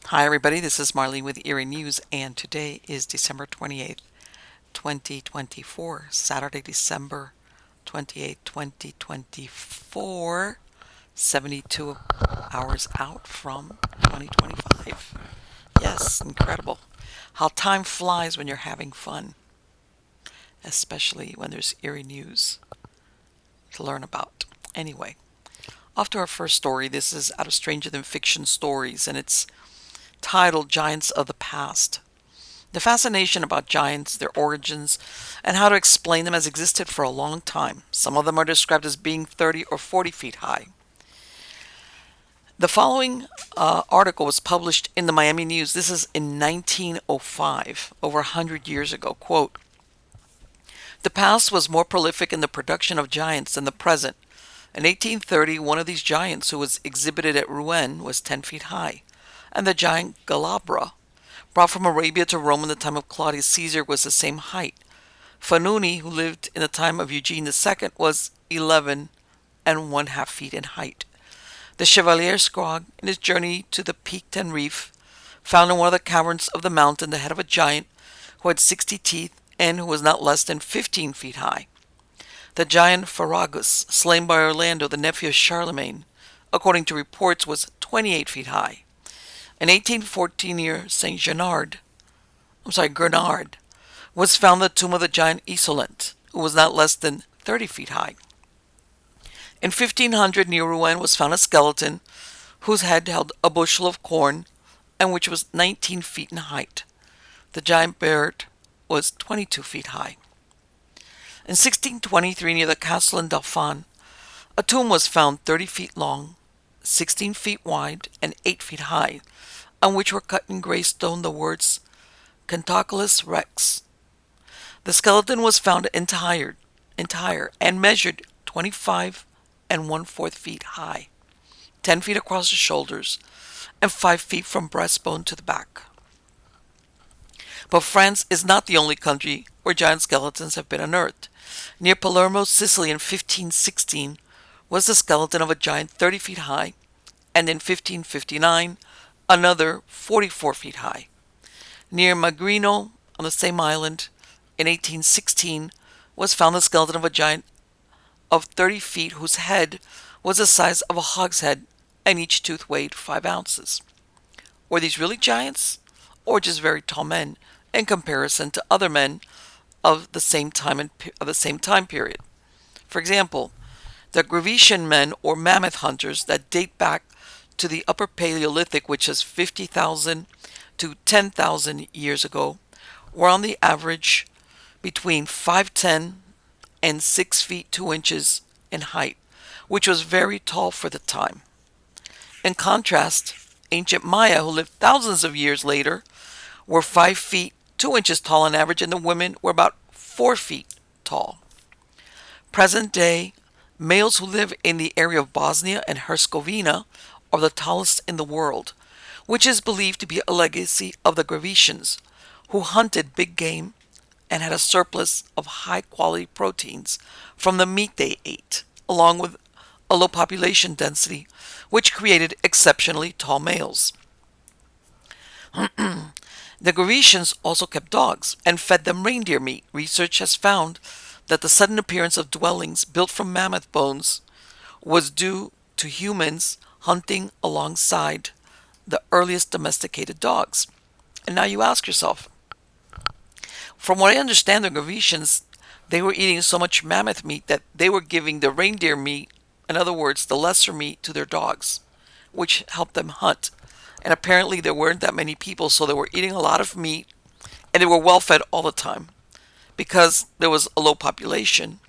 Hi, everybody. This is Marlene with Eerie News, and today is December 28th, 2024. Saturday, December 28th, 2024. 72 hours out from 2025. Yes, incredible. How time flies when you're having fun, especially when there's eerie news to learn about. Anyway, off to our first story. This is out of Stranger Than Fiction Stories, and it's titled Giants of the Past. The fascination about giants, their origins, and how to explain them has existed for a long time. Some of them are described as being 30 or 40 feet high. The following article was published in the Miami News. This is in 1905, over 100 years ago. Quote, the past was more prolific in the production of giants than the present. In 1830, one of these giants who was exhibited at Rouen was 10 feet high, and the giant Galabra, brought from Arabia to Rome in the time of Claudius Caesar, was the same height. Fanuni, who lived in the time of Eugene II, was 11 and 1/2 feet in height. The Chevalier Scrog, in his journey to the Peak Tenerife, found in one of the caverns of the mountain the head of a giant who had 60 teeth and who was not less than 15 feet high. The giant Ferragus, slain by Orlando, the nephew of Charlemagne, according to reports, was 28 feet high. In 1814, near Grenard, was found the tomb of the giant Isolent, who was not less than 30 feet high. In 1500, near Rouen, was found a skeleton whose head held a bushel of corn and which was 19 feet in height. The giant bird was 22 feet high. In 1623, near the castle in Dauphin, a tomb was found 30 feet long, 16 feet wide, and 8 feet high, on which were cut in gray stone the words Cantoculus Rex. The skeleton was found entire and measured 25 and 1/4 feet high, 10 feet across the shoulders, and 5 feet from breastbone to the back. But France is not the only country where giant skeletons have been unearthed. Near Palermo, Sicily, in 1516 was the skeleton of a giant 30 feet high, and in 1559 another 44 feet high. Near Magrino, on the same island, in 1816 was found the skeleton of a giant of 30 feet whose head was the size of a hogshead and each tooth weighed 5 ounces. Were these really giants, or just very tall men in comparison to other men of the same time period? For example, the Grevetian men or mammoth hunters that date back to the Upper Paleolithic, which is 50,000 to 10,000 years ago, were on the average between 5'10" and 6 feet 2 inches in height, which was very tall for the time. In contrast, ancient Maya, who lived thousands of years later, were 5 feet 2 inches tall on average, and the women were about 4 feet tall. Present day, males who live in the area of Bosnia and Herzegovina are the tallest in the world, which is believed to be a legacy of the Grevetians, who hunted big game and had a surplus of high-quality proteins from the meat they ate, along with a low population density, which created exceptionally tall males. The Grevetians also kept dogs and fed them reindeer meat. Research has found that the sudden appearance of dwellings built from mammoth bones was due to humans hunting alongside the earliest domesticated dogs. And now you ask yourself, from what I understand, the Grevetians, they were eating so much mammoth meat that they were giving the reindeer meat, in other words, the lesser meat, to their dogs, which helped them hunt. And apparently there weren't that many people, so they were eating a lot of meat, and they were well fed all the time because there was a low population.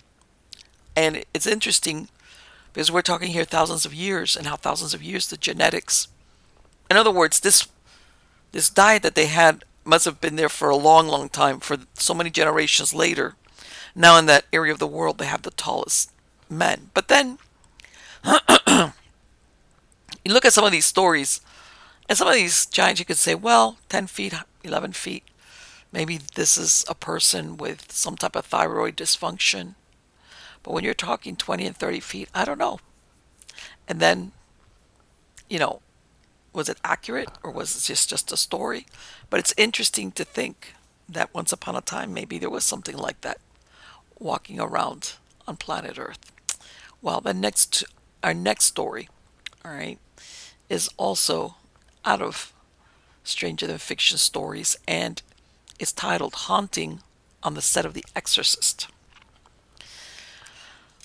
And it's interesting because we're talking here thousands of years, and how thousands of years the genetics. In other words, this diet that they had must have been there for a long, long time, for so many generations later. Now in that area of the world, they have the tallest men. But then, you look at some of these stories, and some of these giants, you could say, well, 10 feet, 11 feet, maybe this is a person with some type of thyroid dysfunction. But when you're talking 20 and 30 feet, I don't know. And then, you know, Was it accurate or was it just a story? But it's interesting to think that once upon a time maybe there was something like that walking around on planet Earth. Well, our next story, all right, is also out of Stranger Than Fiction stories, and it's titled Haunting on the Set of The Exorcist.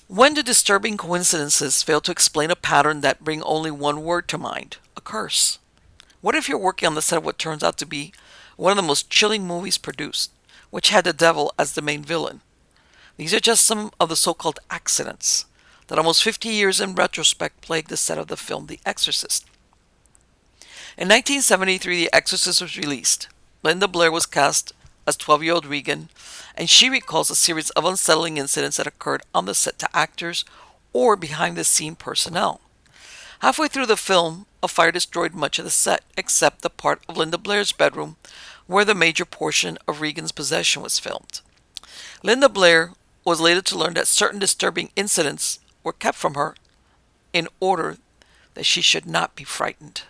When do disturbing coincidences fail to explain a pattern that bring only one word to mind? A curse. What if you're working on the set of what turns out to be one of the most chilling movies produced, which had the devil as the main villain? These are just some of the so-called accidents that almost 50 years in retrospect plagued the set of the film The Exorcist. In 1973, The Exorcist was released. Linda Blair was cast as 12-year-old Regan, and she recalls a series of unsettling incidents that occurred on the set to actors or behind-the-scene personnel. Halfway through the film, a fire destroyed much of the set, except the part of Linda Blair's bedroom where the major portion of Regan's possession was filmed. Linda Blair was later to learn that certain disturbing incidents were kept from her in order that she should not be frightened.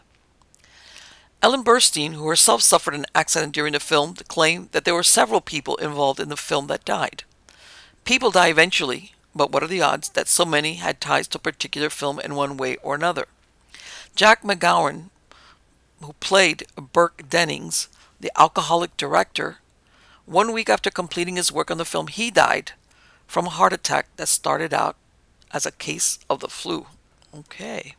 Ellen Burstyn, who herself suffered an accident during the film, claimed that there were several people involved in the film that died. People die eventually, but what are the odds that so many had ties to a particular film in one way or another? Jack McGowan, who played Burke Dennings, the alcoholic director, 1 week after completing his work on the film, he died from a heart attack that started out as a case of the flu. Okay.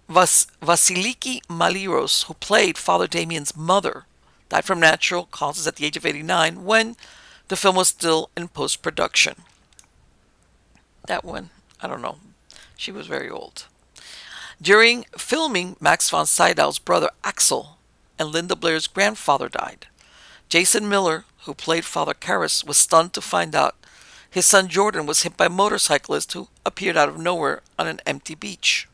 Vasiliki Maliros, who played Father Damien's mother, died from natural causes at the age of 89 when the film was still in post-production. That one, I don't know. She was very old. During filming, Max von Sydow's brother Axel and Linda Blair's grandfather died. Jason Miller, who played Father Karras, was stunned to find out his son Jordan was hit by a motorcyclist who appeared out of nowhere on an empty beach.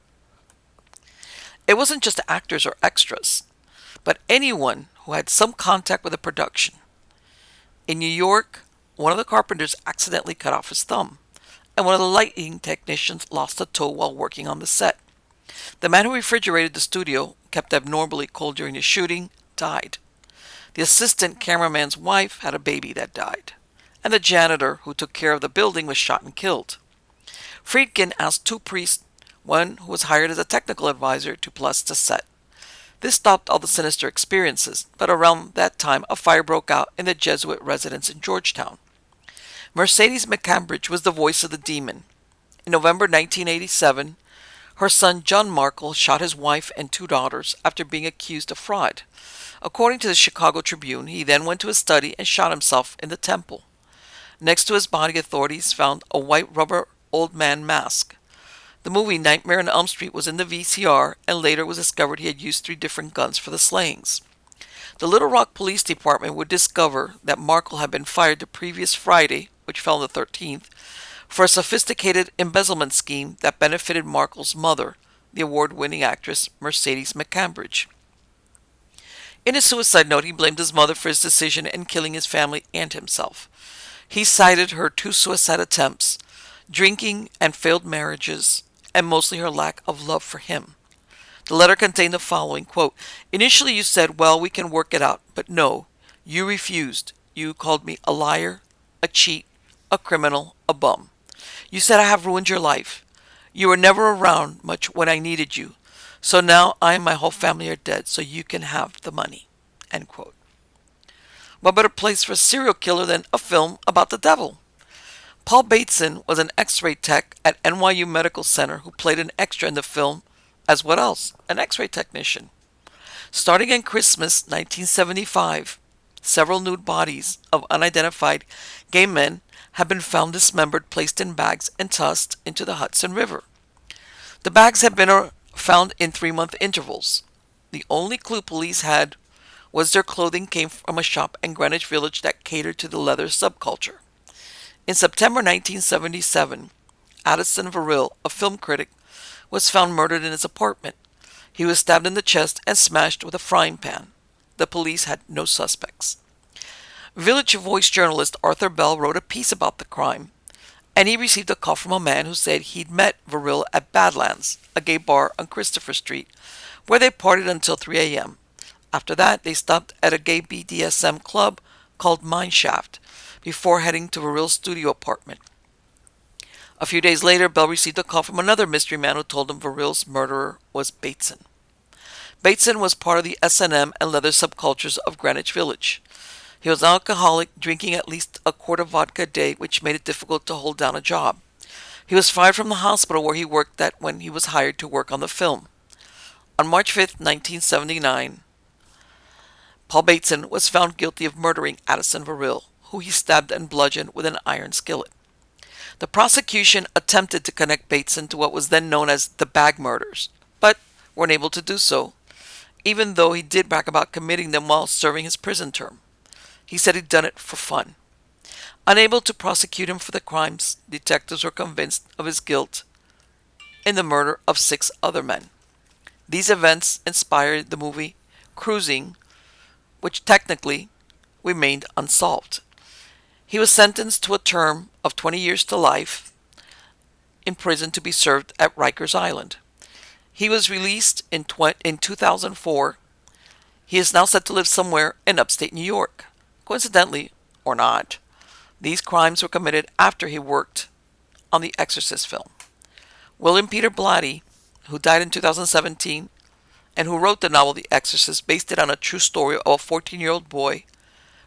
It wasn't just actors or extras, but anyone who had some contact with the production. In New York, one of the carpenters accidentally cut off his thumb, and one of the lighting technicians lost a toe while working on the set. The man who refrigerated the studio, kept abnormally cold during the shooting, died. The assistant cameraman's wife had a baby that died, and the janitor who took care of the building was shot and killed. Friedkin asked two priests, one who was hired as a technical advisor, to bless the set. This stopped all the sinister experiences, but around that time a fire broke out in the Jesuit residence in Georgetown. Mercedes McCambridge was the voice of the demon. In November 1987, her son John Markle shot his wife and two daughters after being accused of fraud. According to the Chicago Tribune, he then went to his study and shot himself in the temple. Next to his body, authorities found a white rubber old man mask. The movie Nightmare on Elm Street was in the VCR, and later it was discovered he had used 3 different guns for the slayings. The Little Rock Police Department would discover that Markle had been fired the previous Friday, which fell on the 13th, for a sophisticated embezzlement scheme that benefited Markle's mother, the award-winning actress Mercedes McCambridge. In his suicide note, he blamed his mother for his decision in killing his family and himself. He cited her 2 suicide attempts, drinking and failed marriages, and mostly her lack of love for him. The letter contained the following, quote, "Initially you said, well, we can work it out, but no, you refused. You called me a liar, a cheat, a criminal, a bum. You said I have ruined your life. You were never around much when I needed you. So now I and my whole family are dead, so you can have the money." End quote. What better place for a serial killer than a film about the devil? Paul Bateson was an X-ray tech at NYU Medical Center who played an extra in the film as what else? An X-ray technician. Starting in Christmas 1975, several nude bodies of unidentified gay men have been found dismembered, placed in bags, and tossed into the Hudson River. The bags have been found in 3-month intervals. The only clue police had was their clothing came from a shop in Greenwich Village that catered to the leather subculture. In September 1977, Addison Verrill, a film critic, was found murdered in his apartment. He was stabbed in the chest and smashed with a frying pan. The police had no suspects. Village Voice journalist Arthur Bell wrote a piece about the crime, and he received a call from a man who said he'd met Verrill at Badlands, a gay bar on Christopher Street, where they partied until 3 a.m. After that, they stopped at a gay BDSM club called Mineshaft before heading to Verril's studio apartment. A few days later, Bell received a call from another mystery man who told him Verril's murderer was Bateson. Bateson was part of the S&M and leather subcultures of Greenwich Village. He was an alcoholic, drinking at least a quart of vodka a day, which made it difficult to hold down a job. He was fired from the hospital where he worked at when he was hired to work on the film. On March 5, 1979, Paul Bateson was found guilty of murdering Addison Verrill, who he stabbed and bludgeoned with an iron skillet. The prosecution attempted to connect Bateson to what was then known as the Bag Murders, but were unable to do so, even though he did brag about committing them while serving his prison term. He said he'd done it for fun. Unable to prosecute him for the crimes, detectives were convinced of his guilt in the murder of 6 other men. These events inspired the movie Cruising, which technically remained unsolved. He was sentenced to a term of 20 years to life in prison to be served at Rikers Island. He was released in 2004. He is now set to live somewhere in upstate New York. Coincidentally, or not, these crimes were committed after he worked on the Exorcist film. William Peter Blatty, who died in 2017, and who wrote the novel The Exorcist, based it on a true story of a 14-year-old boy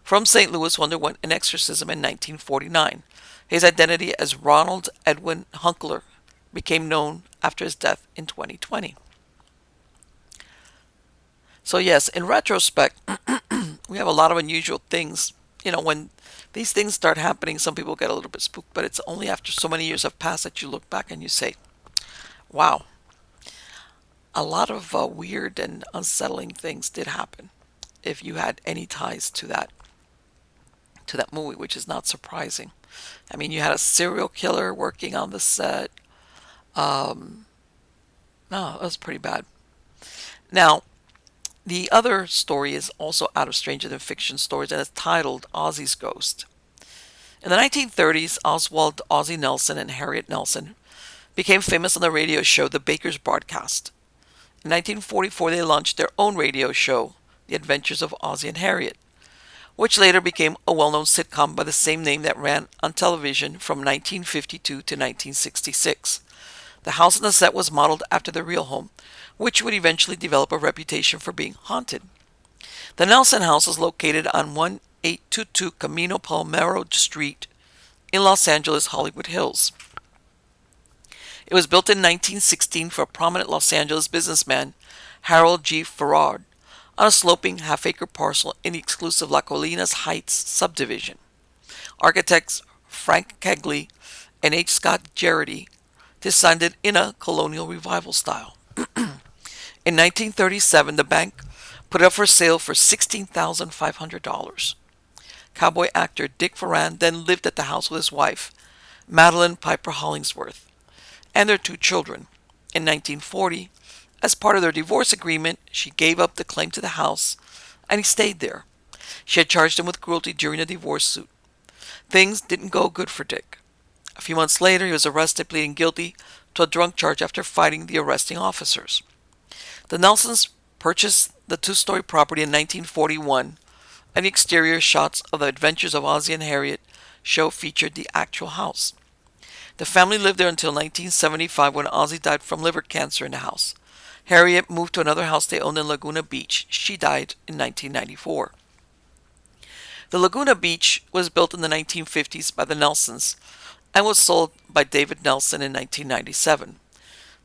from St. Louis who underwent an exorcism in 1949. His identity as Ronald Edwin Hunkler became known after his death in 2020. So yes, in retrospect, we have a lot of unusual things. You know, when these things start happening, some people get a little bit spooked, but it's only after so many years have passed that you look back and you say, wow, a lot of weird and unsettling things did happen if you had any ties to that movie, which is not surprising. I mean, you had a serial killer working on the set. No, that was pretty bad. Now, the other story is also out of Stranger Than Fiction stories, and it's titled Ozzie's Ghost. In the 1930s, Oswald Ozzie Nelson and Harriet Nelson became famous on the radio show The Baker's Broadcast. In 1944, they launched their own radio show, The Adventures of Ozzie and Harriet, which later became a well-known sitcom by the same name that ran on television from 1952 to 1966. The house on the set was modeled after the real home, which would eventually develop a reputation for being haunted. The Nelson house was located on 1822 Camino Palmero Street in Los Angeles, Hollywood Hills. It was built in 1916 for a prominent Los Angeles businessman, Harold G. Farrard, on a sloping half-acre parcel in the exclusive La Colinas Heights subdivision. Architects Frank Kegley and H. Scott Gerety designed it in a colonial revival style. In 1937, the bank put it up for sale for $16,500. Cowboy actor Dick Ferran then lived at the house with his wife, Madeline Piper Hollingsworth, and their 2 children. In 1940, as part of their divorce agreement, she gave up the claim to the house, and he stayed there. She had charged him with cruelty during a divorce suit. Things didn't go good for Dick. A few months later, he was arrested, pleading guilty to a drunk charge after fighting the arresting officers. The Nelsons purchased the 2-story property in 1941, and the exterior shots of The Adventures of Ozzie and Harriet show featured the actual house. The family lived there until 1975 when Ozzie died from liver cancer in the house. Harriet moved to another house they owned in Laguna Beach. She died in 1994. The Laguna Beach was built in the 1950s by the Nelsons and was sold by David Nelson in 1997.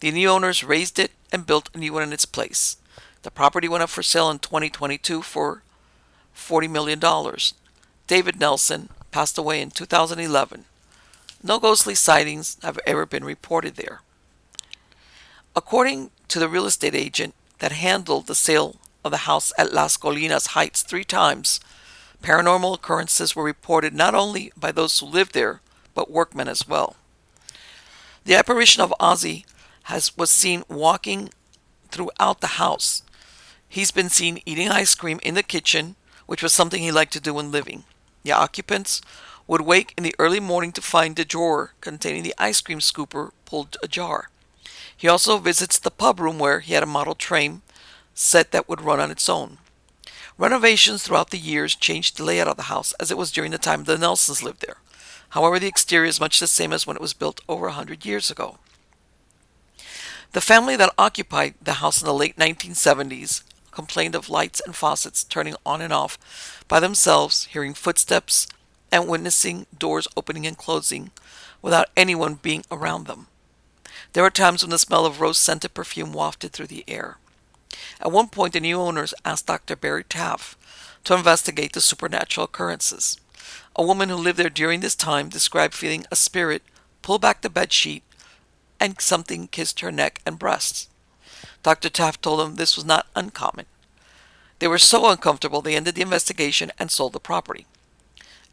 The new owners raised it and built a new one in its place. The property went up for sale in 2022 for $40 million. David Nelson passed away in 2011. No ghostly sightings have ever been reported there. According to the real estate agent that handled the sale of the house at Las Colinas Heights 3 times, paranormal occurrences were reported not only by those who lived there, but workmen as well. The apparition of Ozzie was seen walking throughout the house. He's been seen eating ice cream in the kitchen, which was something he liked to do when living. The occupants would wake in the early morning to find the drawer containing the ice cream scooper pulled ajar. He also visits the pub room where he had a model train set that would run on its own. Renovations throughout the years changed the layout of the house as it was during the time the Nelsons lived there. However, the exterior is much the same as when it was built over 100 years ago. The family that occupied the house in the late 1970s complained of lights and faucets turning on and off by themselves, hearing footsteps, and witnessing doors opening and closing without anyone being around them. There were times when the smell of rose-scented perfume wafted through the air. At one point, the new owners asked Dr. Barry Taff to investigate the supernatural occurrences. A woman who lived there during this time described feeling a spirit pull back the bedsheet and something kissed her neck and breasts. Dr. Taft told them this was not uncommon. They were so uncomfortable they ended the investigation and sold the property.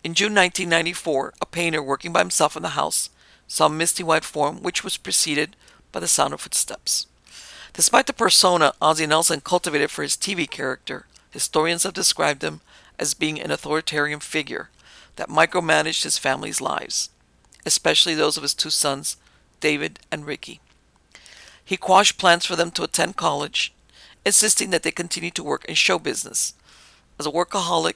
In June 1994, a painter working by himself in the house saw a misty white form which was preceded by the sound of footsteps. Despite the persona Ozzie Nelson cultivated for his TV character, historians have described him as being an authoritarian figure that micromanaged his family's lives, especially those of his two sons, David and Ricky. He quashed plans for them to attend college, insisting that they continue to work in show business. As a workaholic,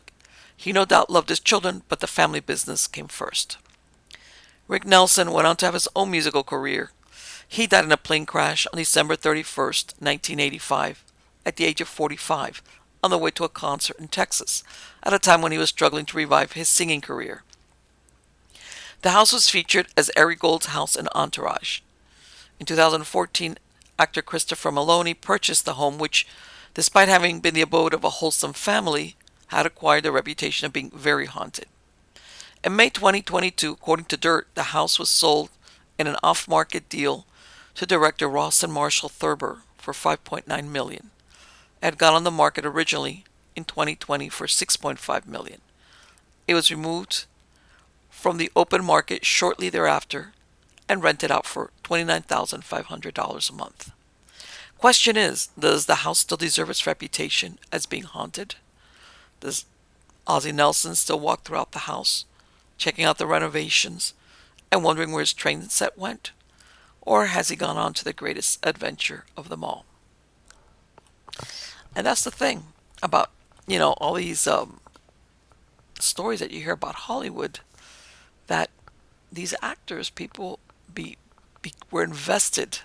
he no doubt loved his children, but the family business came first. Rick Nelson went on to have his own musical career. He died in a plane crash on December 31st, 1985, at the age of 45, on the way to a concert in Texas, at a time when he was struggling to revive his singing career. The house was featured as Ari Gold's house in Entourage. In 2014, actor Christopher Maloney purchased the home which, despite having been the abode of a wholesome family, had acquired a reputation of being very haunted. In May 2022, according to Dirt, the house was sold in an off-market deal to director Rawson Marshall Thurber for $5.9 million. It had gone on the market originally in 2020 for $6.5 million. It was removed from the open market shortly thereafter and rented out for $29,500 a month. Question is, does the house still deserve its reputation as being haunted? Does Ozzie Nelson still walk throughout the house, checking out the renovations and wondering where his train set went? Or has he gone on to the greatest adventure of them all? And that's the thing about, all these stories that you hear about Hollywood, that these actors, people were invested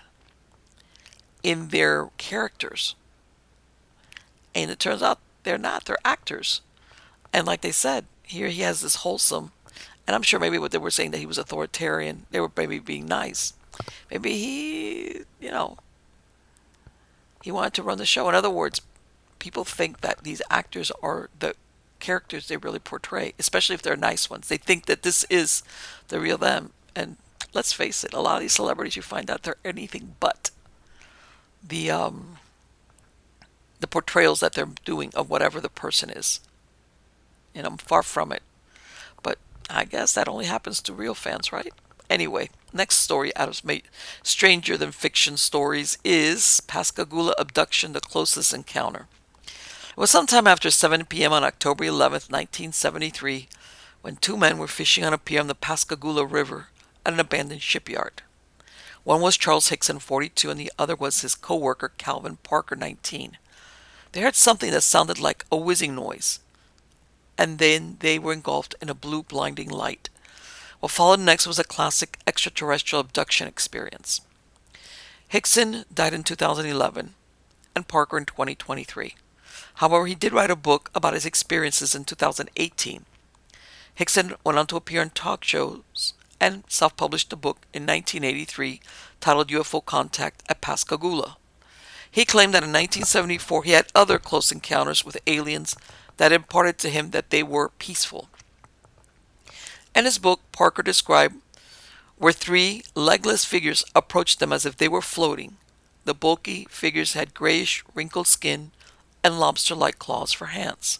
in their characters. And it turns out they're not. They're actors. And like they said, here he has this wholesome, and I'm sure maybe what they were saying that he was authoritarian, they were maybe being nice. Maybe he wanted to run the show. In other words, people think that these actors are the characters they really portray, especially if they're nice ones. They think that this is the real them. And let's face it, a lot of these celebrities, you find out they're anything but the portrayals that they're doing of whatever the person is. Far from it. But I guess that only happens to real fans, right? Anyway, next story out of Stranger Than Fiction stories is Pascagoula Abduction, the Closest Encounter. It was sometime after 7 p.m. on October 11th, 1973, when two men were fishing on a pier on the Pascagoula River at an abandoned shipyard. One was Charles Hickson, 42, and the other was his co-worker, Calvin Parker, 19. They heard something that sounded like a whizzing noise, and then they were engulfed in a blue blinding light. What followed next was a classic extraterrestrial abduction experience. Hickson died in 2011, and Parker in 2023. However, he did write a book about his experiences in 2018. Hickson went on to appear in talk shows and self-published a book in 1983 titled UFO Contact at Pascagoula. He claimed that in 1974 he had other close encounters with aliens that imparted to him that they were peaceful. In his book, Parker described where three legless figures approached them as if they were floating. The bulky figures had grayish, wrinkled skin and lobster-like claws for hands.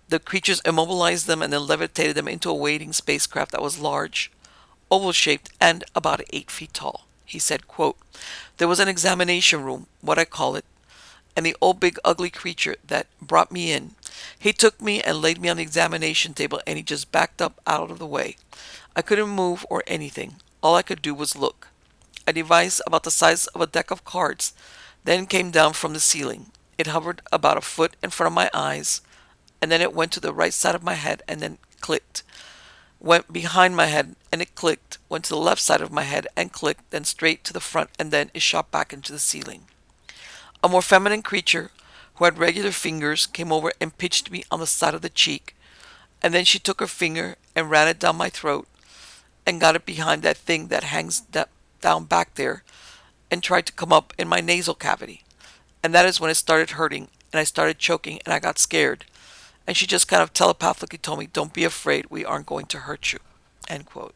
The creatures immobilized them and then levitated them into a waiting spacecraft that was large, oval-shaped, and about 8 feet tall. He said, quote, "There was an examination room, what I call it, and the old big ugly creature that brought me in, he took me and laid me on the examination table and he just backed up out of the way. I couldn't move or anything. All I could do was look. A device about the size of a deck of cards then came down from the ceiling. It hovered about a foot in front of my eyes, and then it went to the right side of my head and then clicked. Went behind my head and it clicked. Went to the left side of my head and clicked, then straight to the front, and then it shot back into the ceiling. A more feminine creature who had regular fingers came over and pinched me on the side of the cheek, and then she took her finger and ran it down my throat and got it behind that thing that hangs down back there and tried to come up in my nasal cavity. And that is when it started hurting and I started choking and I got scared. And she just kind of telepathically told me, "Don't be afraid, we aren't going to hurt you." End quote.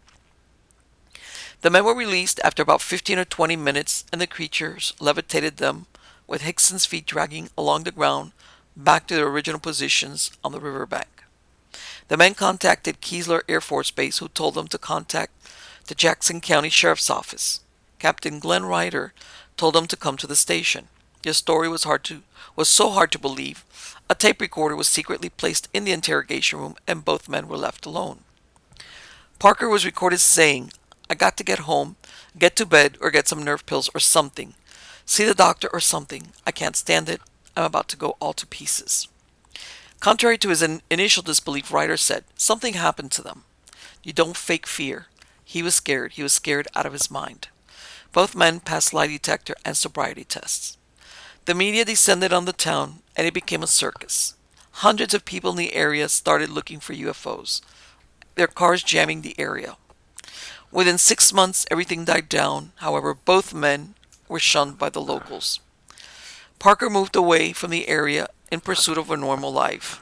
The men were released after about 15 or 20 minutes, and the creatures levitated them, with Hickson's feet dragging along the ground back to their original positions on the riverbank. The men contacted Keesler Air Force Base, who told them to contact the Jackson County Sheriff's Office. Captain Glenn Ryder told them to come to the station. Their story was so hard to believe. A tape recorder was secretly placed in the interrogation room, and both men were left alone. Parker was recorded saying, "I got to get home, get to bed, or get some nerve pills or something. See the doctor or something. I can't stand it. I'm about to go all to pieces." Contrary to his initial disbelief, Ryder said, "Something happened to them. You don't fake fear." He was scared. He was scared out of his mind. Both men passed lie detector and sobriety tests. The media descended on the town, and it became a circus. Hundreds of people in the area started looking for UFOs, their cars jamming the area. Within 6 months, everything died down. However, both men were shunned by the locals. Parker moved away from the area in pursuit of a normal life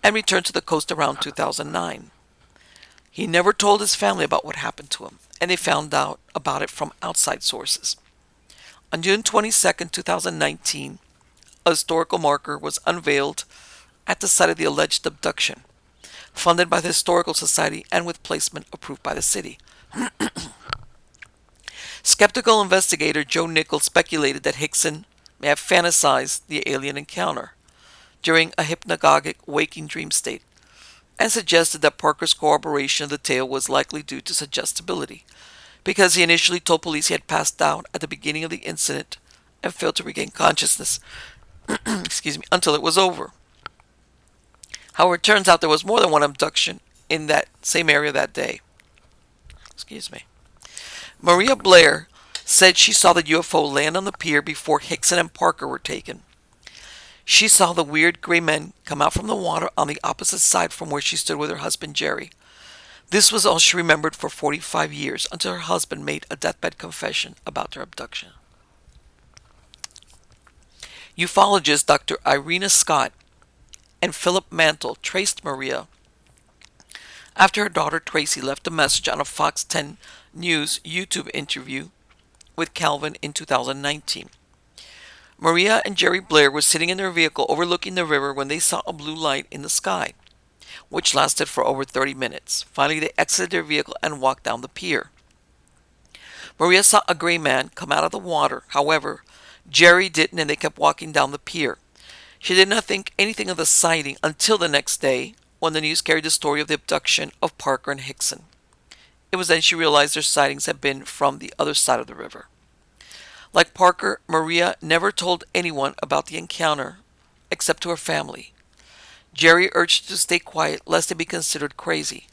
and returned to the coast around 2009. He never told his family about what happened to him, and they found out about it from outside sources. On June 22, 2019, a historical marker was unveiled at the site of the alleged abduction, funded by the Historical Society and with placement approved by the city. Skeptical investigator Joe Nichols speculated that Hickson may have fantasized the alien encounter during a hypnagogic waking dream state, and suggested that Parker's corroboration of the tale was likely due to suggestibility, because he initially told police he had passed out at the beginning of the incident and failed to regain consciousness until it was over. However, it turns out there was more than one abduction in that same area that day. Maria Blair said she saw the UFO land on the pier before Hickson and Parker were taken. She saw the weird gray men come out from the water on the opposite side from where she stood with her husband Jerry. This was all she remembered for 45 years until her husband made a deathbed confession about their abduction. Ufologist Dr. Irena Scott and Philip Mantle traced Maria after her daughter Tracy left a message on a Fox 10 News YouTube interview with Calvin in 2019. Maria and Jerry Blair were sitting in their vehicle overlooking the river when they saw a blue light in the sky, which lasted for over 30 minutes. Finally, they exited their vehicle and walked down the pier. Maria saw a gray man come out of the water. However, Jerry didn't, and they kept walking down the pier. She did not think anything of the sighting until the next day, when the news carried the story of the abduction of Parker and Hickson. It was then she realized their sightings had been from the other side of the river. Like Parker, Maria never told anyone about the encounter, except to her family. Jerry urged her to stay quiet, lest they be considered crazy.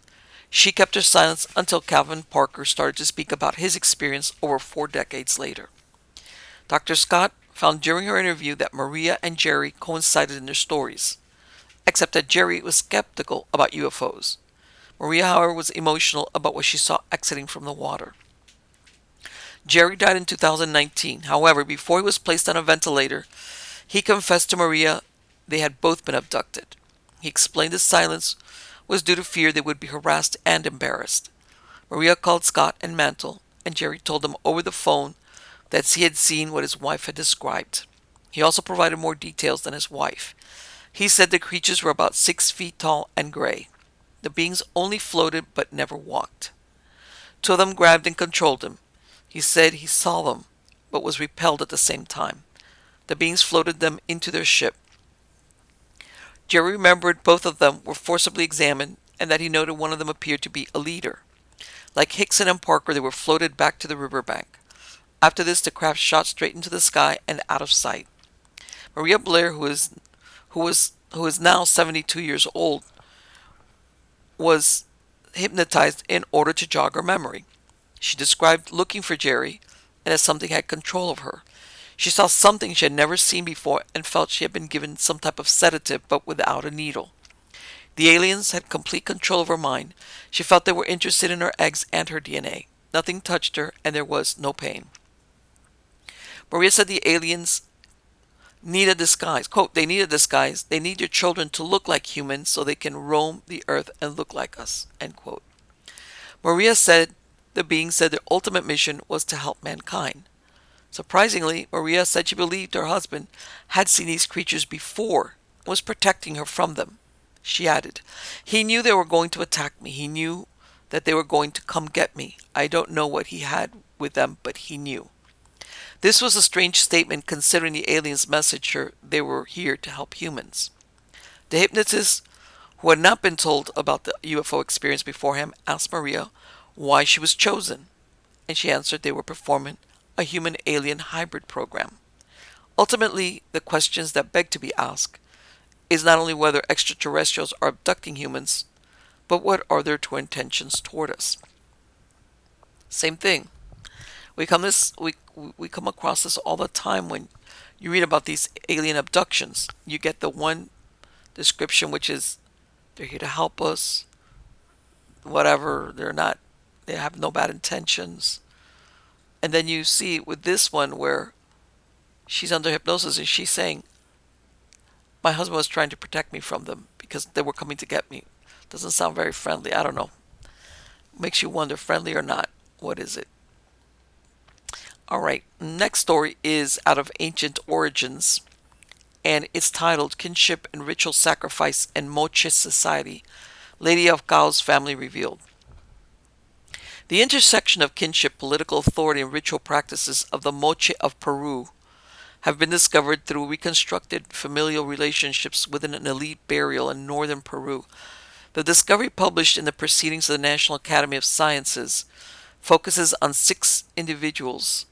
She kept her silence until Calvin Parker started to speak about his experience over 4 decades later. Dr. Scott found during her interview that Maria and Jerry coincided in their stories, except that Jerry was skeptical about UFOs. Maria, however, was emotional about what she saw exiting from the water. Jerry died in 2019. However, before he was placed on a ventilator, he confessed to Maria they had both been abducted. He explained his silence was due to fear they would be harassed and embarrassed. Maria called Scott and Mantle, and Jerry told them over the phone that he had seen what his wife had described. He also provided more details than his wife. He said the creatures were about 6 feet tall and gray. The beings only floated but never walked. 2 of them grabbed and controlled him. He said he saw them, but was repelled at the same time. The beings floated them into their ship. Jerry remembered both of them were forcibly examined, and that he noted one of them appeared to be a leader. Like Hickson and Parker, they were floated back to the riverbank. After this, the craft shot straight into the sky and out of sight. Maria Blair, who is now 72 years old, was hypnotized in order to jog her memory. She described looking for Jerry and as something had control of her. She saw something she had never seen before and felt she had been given some type of sedative but without a needle. The aliens had complete control of her mind. She felt they were interested in her eggs and her DNA. Nothing touched her and there was no pain. Maria said the aliens need a disguise. Quote, they need a disguise. They need your children to look like humans so they can roam the earth and look like us. End quote. Maria said the being said their ultimate mission was to help mankind. Surprisingly, Maria said she believed her husband had seen these creatures before and was protecting her from them. She added, he knew they were going to attack me. He knew that they were going to come get me. I don't know what he had with them, but he knew. This was a strange statement considering the aliens' message her they were here to help humans. The hypnotist, who had not been told about the UFO experience before him, asked Maria why she was chosen, and she answered they were performing a human-alien hybrid program. Ultimately, the questions that beg to be asked is not only whether extraterrestrials are abducting humans, but what are their true intentions toward us. Same thing. We come across this all the time when you read about these alien abductions. You get the one description which is they're here to help us, whatever, they have no bad intentions. And then you see with this one where she's under hypnosis and she's saying, my husband was trying to protect me from them because they were coming to get me. Doesn't sound very friendly. I don't know. Makes you wonder, friendly or not. What is it? All right. Next story is out of Ancient Origins, and it's titled Kinship and Ritual Sacrifice in Moche Society. Lady of Gao's Family Revealed. The intersection of kinship, political authority, and ritual practices of the Moche of Peru have been discovered through reconstructed familial relationships within an elite burial in northern Peru. The discovery, published in the Proceedings of the National Academy of Sciences, focuses on 6 individuals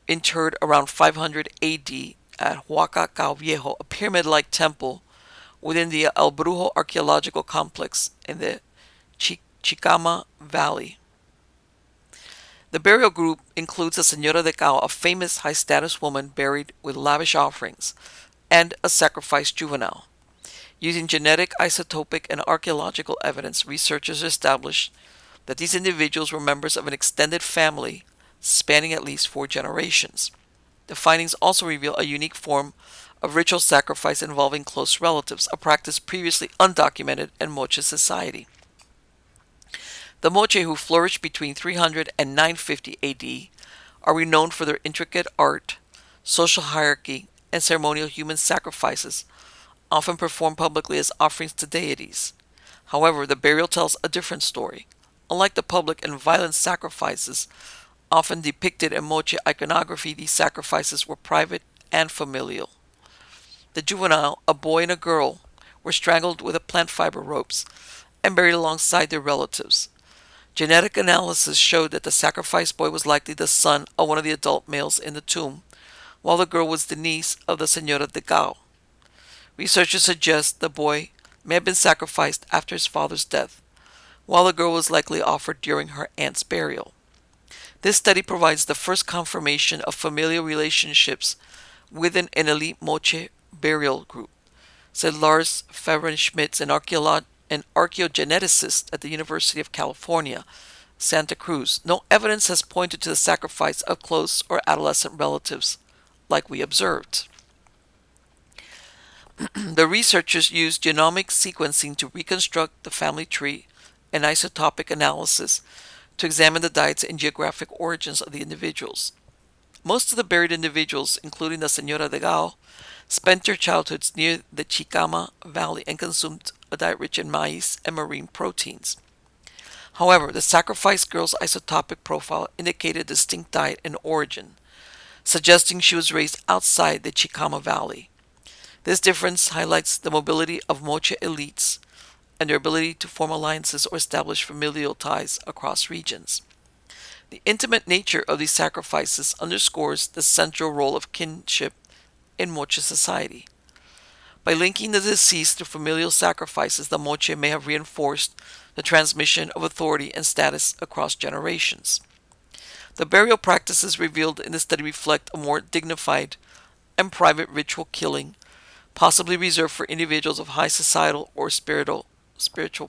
interred around 500 AD at Huacacao Viejo, a pyramid-like temple within the El Brujo archaeological complex in the Chicama Valley. The burial group includes a Señora de Cao, a famous high-status woman buried with lavish offerings, and a sacrificed juvenile. Using genetic, isotopic, and archaeological evidence, researchers established that these individuals were members of an extended family spanning at least 4 generations. The findings also reveal a unique form of ritual sacrifice involving close relatives, a practice previously undocumented in Moche society. The Moche, who flourished between 300 and 950 AD, are renowned for their intricate art, social hierarchy, and ceremonial human sacrifices, often performed publicly as offerings to deities. However, the burial tells a different story. Unlike the public and violent sacrifices often depicted in Moche iconography, these sacrifices were private and familial. The juvenile, a boy and a girl, were strangled with plant fiber ropes and buried alongside their relatives. Genetic analysis showed that the sacrificed boy was likely the son of one of the adult males in the tomb, while the girl was the niece of the Señora de Gao. Researchers suggest the boy may have been sacrificed after his father's death, while the girl was likely offered during her aunt's burial. This study provides the first confirmation of familial relationships within an elite Moche burial group, said Lars Fehrenschmitz, an archaeogeneticist at the University of California, Santa Cruz. No evidence has pointed to the sacrifice of close or adolescent relatives, like we observed. The researchers used genomic sequencing to reconstruct the family tree and isotopic analysis to examine the diets and geographic origins of the individuals. Most of the buried individuals, including the Señora de Gao, spent their childhoods near the Chicama Valley and consumed a diet rich in maize and marine proteins. However, the sacrificed girl's isotopic profile indicated a distinct diet and origin, suggesting she was raised outside the Chicama Valley. This difference highlights the mobility of Moche elites and their ability to form alliances or establish familial ties across regions. The intimate nature of these sacrifices underscores the central role of kinship in Moche society. By linking the deceased to familial sacrifices, the Moche may have reinforced the transmission of authority and status across generations. The burial practices revealed in the study reflect a more dignified and private ritual killing, possibly reserved for individuals of high societal or spiritual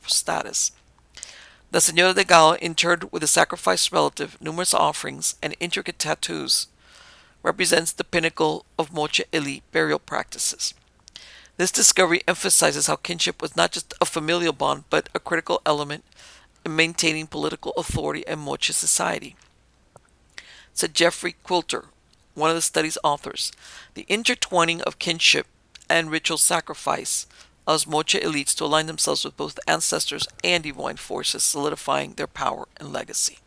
status. The Señora de Gala, interred with a sacrificed relative, numerous offerings, and intricate tattoos, represents the pinnacle of Moche elite burial practices. This discovery emphasizes how kinship was not just a familial bond, but a critical element in maintaining political authority in Moche society. Said Jeffrey Quilter, one of the study's authors, the intertwining of kinship and ritual sacrifice allows Moche elites to align themselves with both ancestors and divine forces, solidifying their power and legacy.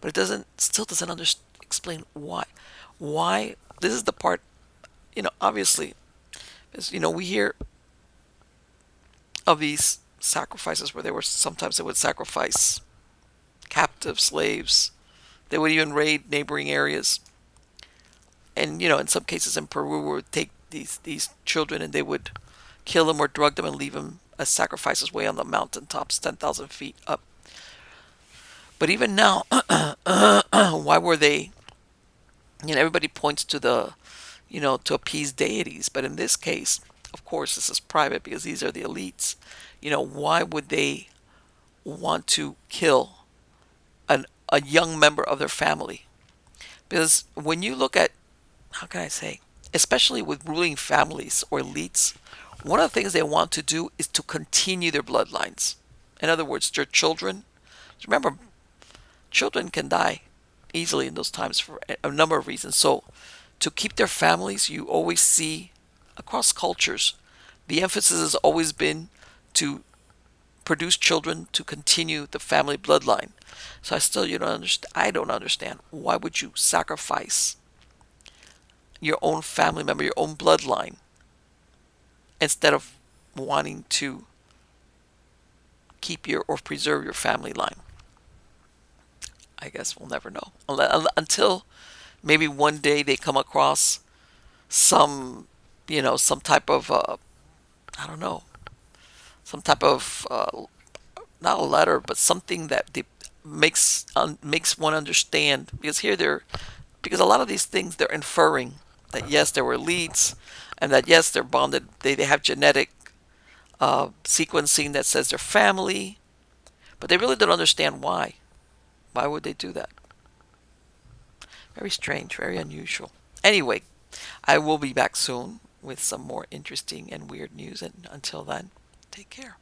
But it still doesn't explain why. Why? This is the part, obviously, we hear of these sacrifices where sometimes they would sacrifice captive slaves. They would even raid neighboring areas. And, in some cases in Peru, would take these children and they would kill them or drug them and leave them as sacrifices way on the mountaintops, 10,000 feet up. But even now, why were they, everybody points to to appease deities. But in this case, of course, this is private because these are the elites. Why would they want to kill a young member of their family? Because when you look at, how can I say, especially with ruling families or elites, one of the things they want to do is to continue their bloodlines. In other words, their children. Remember, children can die easily in those times for a number of reasons. So, to keep their families, you always see across cultures, the emphasis has always been to produce children to continue the family bloodline. So I don't understand. Why would you sacrifice your own family member, your own bloodline, instead of wanting to keep or preserve your family line? I guess we'll never know. Until maybe one day they come across some, some type of, I don't know, some type of, not a letter, but something that makes one understand. Because a lot of these things they're inferring that yes, there were elites, and that yes, they're bonded. They have genetic sequencing that says they're family, but they really don't understand why. Why would they do that? Very strange, very unusual. Anyway, I will be back soon with some more interesting and weird news, and until then, take care.